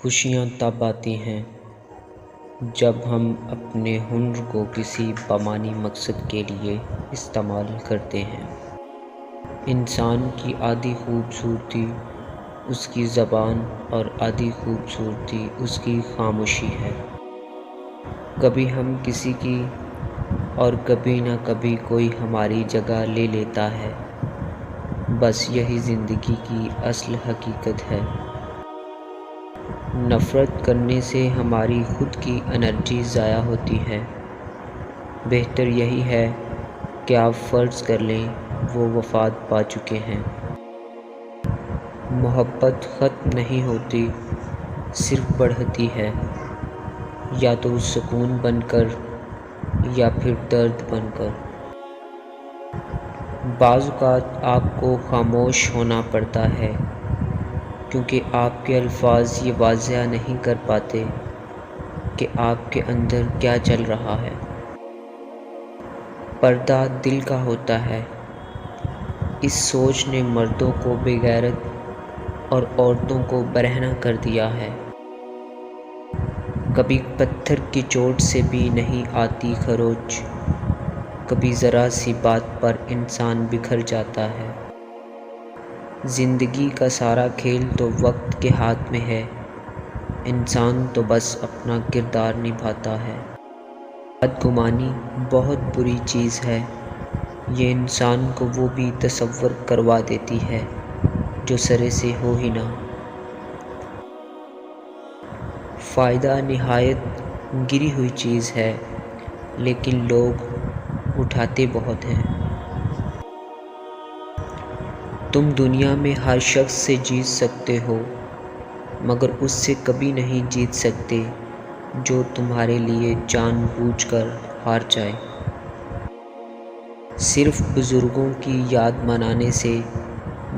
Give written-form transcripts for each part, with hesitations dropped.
خوشیاں تب آتی ہیں جب ہم اپنے ہنر کو کسی بامعنی مقصد کے لیے استعمال کرتے ہیں۔ انسان کی آدھی خوبصورتی اس کی زبان اور آدھی خوبصورتی اس کی خاموشی ہے۔ کبھی ہم کسی کی اور کبھی نہ کبھی کوئی ہماری جگہ لے لیتا ہے۔ بس یہی زندگی کی اصل حقیقت ہے۔ نفرت کرنے سے ہماری خود کی انرجی ضائع ہوتی ہے۔ بہتر یہی ہے کہ آپ فرض کر لیں وہ وفات پا چکے ہیں۔ محبت ختم نہیں ہوتی، صرف بڑھتی ہے، یا تو سکون بن کر یا پھر درد بن کر۔ بعض اوقات آپ کو خاموش ہونا پڑتا ہے کیونکہ آپ کے الفاظ یہ واضح نہیں کر پاتے کہ آپ کے اندر کیا چل رہا ہے۔ پردہ دل کا ہوتا ہے۔ اس سوچ نے مردوں کو بے غیرت اور عورتوں کو برہنہ کر دیا ہے۔ کبھی پتھر کی چوٹ سے بھی نہیں آتی خروش، کبھی ذرا سی بات پر انسان بکھر جاتا ہے۔ زندگی کا سارا کھیل تو وقت کے ہاتھ میں ہے، انسان تو بس اپنا کردار نبھاتا ہے۔ بدگمانی بہت بری چیز ہے، یہ انسان کو وہ بھی تصور کروا دیتی ہے جو سرے سے ہو ہی نہ۔ فائدہ نہایت گری ہوئی چیز ہے، لیکن لوگ اٹھاتے بہت ہیں۔ تم دنیا میں ہر شخص سے جیت سکتے ہو، مگر اس سے کبھی نہیں جیت سکتے جو تمہارے لیے جان بوجھ کر ہار جائے۔ صرف بزرگوں کی یاد منانے سے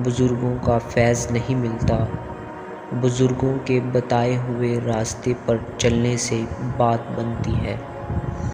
بزرگوں کا فیض نہیں ملتا، بزرگوں کے بتائے ہوئے راستے پر چلنے سے بات بنتی ہے۔